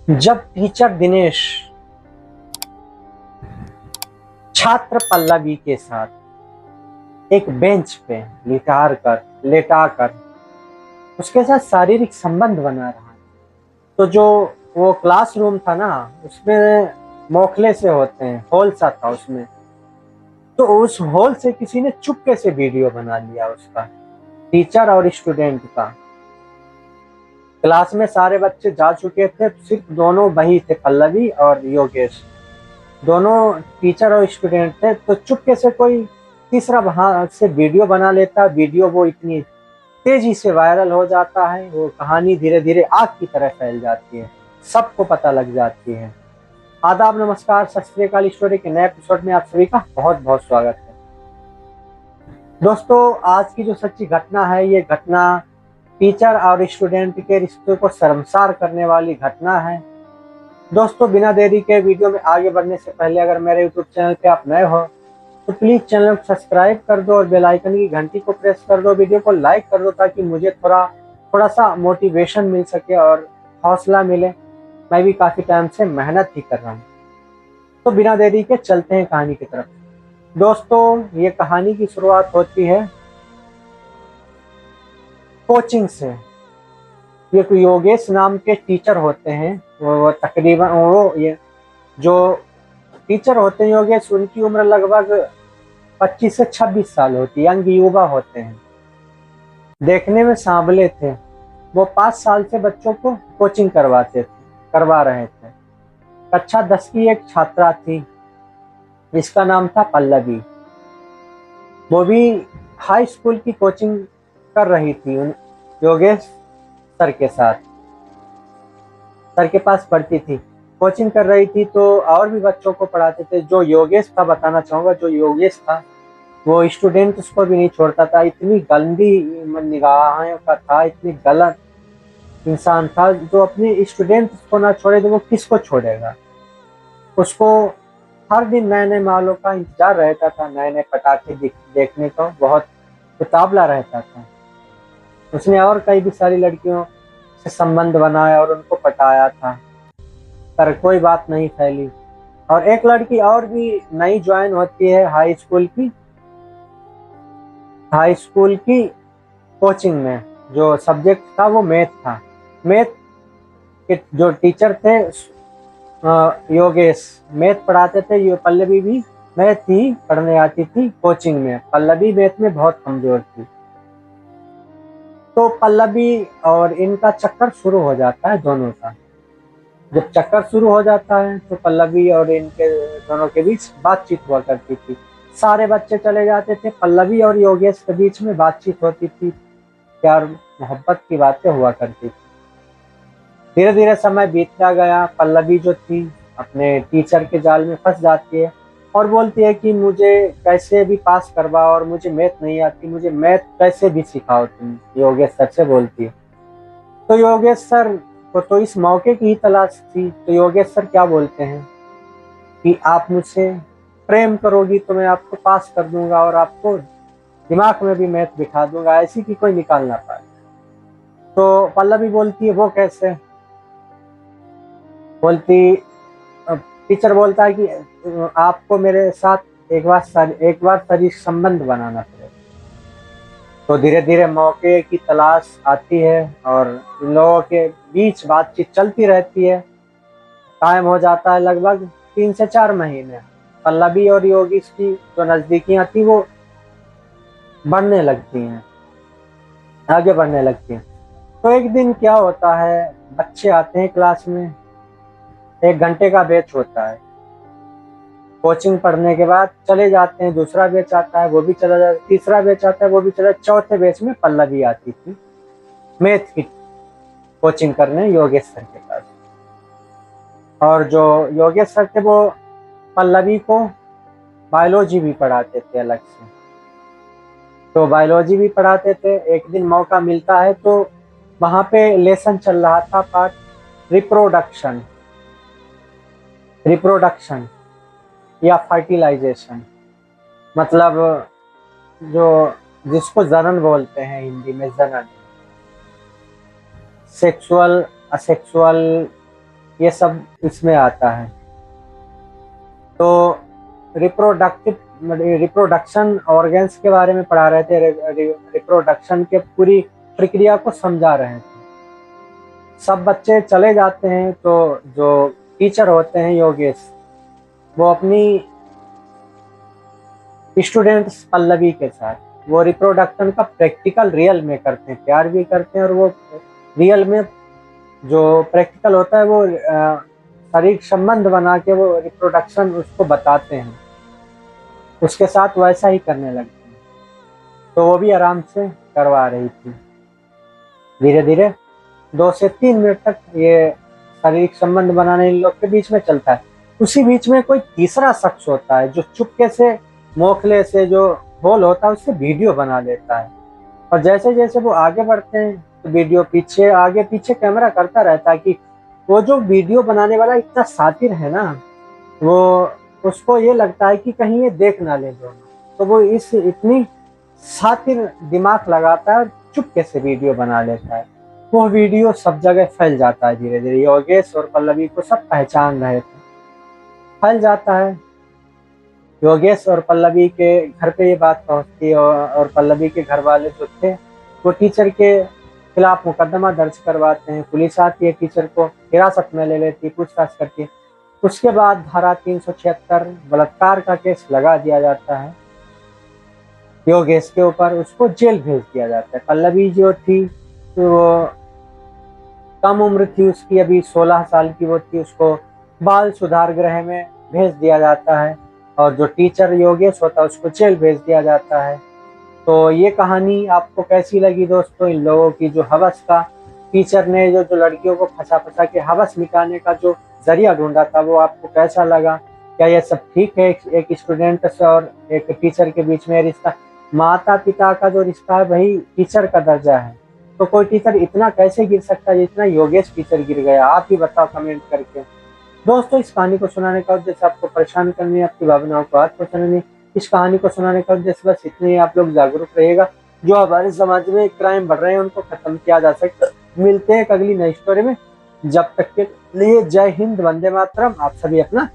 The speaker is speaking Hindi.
जब टीचर दिनेश छात्र पल्लवी के साथ एक बेंच पे लेटाकर उसके साथ शारीरिक संबंध बना रहा है, तो जो वो क्लासरूम था ना, उसमें मोखले से होते हैं, हॉल सा था उसमें। तो उस हॉल से किसी ने चुपके से वीडियो बना लिया उसका, टीचर और स्टूडेंट का। क्लास में सारे बच्चे जा चुके थे, सिर्फ दोनों वही थे, पल्लवी और योगेश। दोनों टीचर और स्टूडेंट थे, तो चुपके से कोई तीसरा वहां से वीडियो बना लेता। वीडियो वो इतनी तेजी से वायरल हो जाता है, वो कहानी धीरे धीरे आग की तरह फैल जाती है, सबको पता लग जाती है। आदाब, नमस्कार, सत श्री अकाल। स्टोरी के नए एपिसोड में आप सभी का बहुत बहुत स्वागत है। दोस्तों, आज की जो सच्ची घटना है, ये घटना टीचर और स्टूडेंट के रिश्ते को शर्मसार करने वाली घटना है। दोस्तों, बिना देरी के वीडियो में आगे बढ़ने से पहले अगर मेरे यूट्यूब चैनल पे आप नए हो तो प्लीज चैनल को सब्सक्राइब कर दो और बेल आइकन की घंटी को प्रेस कर दो। वीडियो को लाइक कर दो ताकि मुझे थोड़ा सा मोटिवेशन मिल सके और हौसला मिले। मैं भी काफी टाइम से मेहनत ही कर रहा हूँ। तो बिना देरी के चलते हैं कहानी की तरफ। दोस्तों, ये कहानी की शुरुआत होती है कोचिंग से। ये कोई योगेश नाम के टीचर होते हैं। वो तकरीबन ये जो टीचर होते हैं योगेश, उनकी उम्र लगभग 25 से 26 साल होती है, यंग युवा होते हैं। देखने में सांवले थे। वो 5 साल से बच्चों को कोचिंग करवा रहे थे। कक्षा 10 की एक छात्रा थी, जिसका नाम था पल्लवी। वो भी हाई स्कूल की कोचिंग कर रही थी योगेश सर के साथ, सर के पास पढ़ती थी, कोचिंग कर रही थी। तो और भी बच्चों को पढ़ाते थे। जो योगेश था, बताना चाहूंगा, जो योगेश था वो स्टूडेंट उसको भी नहीं छोड़ता था। इतनी गंदी निगाहों का था, इतनी गलत इंसान था। जो अपने स्टूडेंट को ना छोड़े तो वो किसको छोड़ेगा। उसको हर दिन नए नए मालों का इंतजार रहता था, नए नए पटाखे देखने को बहुत उतावला रहता था। उसने और कई भी सारी लड़कियों से संबंध बनाया और उनको पटाया था, पर कोई बात नहीं फैली। और एक लड़की और भी नई ज्वाइन होती है हाई स्कूल की कोचिंग में। जो सब्जेक्ट था वो मैथ था। मैथ के जो टीचर थे योगेश, मैथ पढ़ाते थे। ये पल्लवी भी मैथ ही पढ़ने आती थी कोचिंग में। पल्लवी मैथ में बहुत कमजोर थी। तो पल्लवी और इनका चक्कर शुरू हो जाता है दोनों का। जब चक्कर शुरू हो जाता है तो पल्लवी और इनके दोनों के बीच बातचीत हुआ करती थी। सारे बच्चे चले जाते थे, पल्लवी और योगेश के बीच में बातचीत होती थी, प्यार मोहब्बत की बातें हुआ करती थी। धीरे धीरे समय बीतता गया। पल्लवी जो थी अपने टीचर के जाल में फंस जाती है और बोलती है कि मुझे कैसे भी पास करवाओ, और मुझे मैथ नहीं आती, मुझे मैथ कैसे भी सिखाओ तुम, योगेश सर से बोलती है। तो योगेश सर को तो इस मौके की ही तलाश थी। तो योगेश सर क्या बोलते हैं कि आप मुझसे प्रेम करोगी तो मैं आपको पास कर दूंगा और आपको दिमाग में भी मैथ बिठा दूंगा, ऐसी कि कोई निकाल ना पाए। तो पल्लवी बोलती है वो कैसे। बोलती टीचर बोलता है कि आपको मेरे साथ एक बार शारीरिक संबंध बनाना पड़ेगा। तो धीरे धीरे मौके की तलाश आती है और इन लोगों के बीच बातचीत चलती रहती है। कायम हो जाता है लगभग 3 से 4 महीने। पल्लवी और योगेश की जो नजदीकियां थी वो बढ़ने लगती हैं, आगे बढ़ने लगती हैं। तो एक दिन क्या होता है, बच्चे आते हैं क्लास में, 1 घंटे का बैच होता है। कोचिंग पढ़ने के बाद चले जाते हैं, दूसरा बैच आता है, वो भी चला जाता है, तीसरा बैच आता है, वो भी चला। चौथे बैच में पल्लवी आती थी मैथ की कोचिंग करने योगेश सर के पास। और जो योगेश सर थे वो पल्लवी को बायोलॉजी भी पढ़ाते थे अलग से। तो बायोलॉजी भी पढ़ाते थे। एक दिन मौका मिलता है तो वहां पे लेसन चल रहा था, पार्ट रिप्रोडक्शन रिप्रोडक्शन या फर्टिलाइजेशन, मतलब जो जिसको जनन बोलते हैं हिंदी में, जनन, सेक्सुअल असेक्सुअल ये सब इसमें आता है। तो रिप्रोडक्शन ऑर्गन्स के बारे में पढ़ा रहे थे, रिप्रोडक्शन के पूरी प्रक्रिया को समझा रहे थे। सब बच्चे चले जाते हैं तो जो टीचर होते हैं योगेश, वो अपनी स्टूडेंट्स पल्लवी के साथ वो रिप्रोडक्शन का प्रैक्टिकल रियल में करते हैं, प्यार भी करते हैं, और वो रियल में जो प्रैक्टिकल होता है वो शारीरिक संबंध बना के वो रिप्रोडक्शन उसको बताते हैं, उसके साथ वैसा ही करने लगते हैं। तो वो भी आराम से करवा रही थी। धीरे धीरे 2 से 3 मिनट तक ये शारीरिक संबंध बनाने इन लोग के बीच में चलता है। उसी बीच में कोई तीसरा शख्स होता है जो चुपके से मोखले से जो होल होता है उससे वीडियो बना लेता है, और जैसे जैसे वो आगे बढ़ते हैं तो वीडियो पीछे आगे पीछे कैमरा करता रहता है कि वो जो वीडियो बनाने वाला इतना शातिर है ना, वो उसको ये लगता है कि कहीं ये देख ना ले दोनों, तो वो इस इतनी शातिर दिमाग लगाता है और चुपके से वीडियो बना लेता है। वो वीडियो सब जगह फैल जाता है। धीरे धीरे योगेश और पल्लवी को सब पहचान रहे थे, फैल जाता है। योगेश और पल्लवी के घर पे ये बात पहुंचती है, और पल्लवी के घर वाले जो थे वो टीचर के खिलाफ मुकदमा दर्ज करवाते हैं। पुलिस आती है, टीचर को हिरासत में ले लेती, पूछताछ करती है। उसके बाद धारा 376 बलात्कार का केस लगा दिया जाता है योगेश के ऊपर, उसको जेल भेज दिया जाता है। पल्लवी जो थी तो वो कम उम्र थी उसकी, अभी 16 साल की वो थी, उसको बाल सुधार गृह में भेज दिया जाता है, और जो टीचर योगेश होता है उसको जेल भेज दिया जाता है। तो ये कहानी आपको कैसी लगी दोस्तों? इन लोगों की जो हवस का, टीचर ने जो जो लड़कियों को फंसा फंसा के हवस मिटाने का जो जरिया ढूंढा था, वो आपको कैसा लगा? क्या ये सब ठीक है एक स्टूडेंट से और एक टीचर के बीच में रिश्ता? माता पिता का जो रिश्ता है वही टीचर का दर्जा है, तो कोई टीचर इतना कैसे गिर सकता है जितना योगेश टीचर गिर गया? आप ही बताओ कमेंट करके। दोस्तों, इस कहानी को सुनाने का उद्देश्य आपको परेशान करनी, आपकी भावनाओं को हाथ पहुंचाना। इस कहानी को सुनाने का उद्देश्य बस इतने ही, आप लोग जागरूक रहिएगा। जो हमारे समाज में क्राइम बढ़ रहे हैं उनको खत्म किया जा सकता है। मिलते हैं एक अगली नई स्टोरी में, जब तक के लिए जय हिंद, वंदे मातरम। आप सभी अपना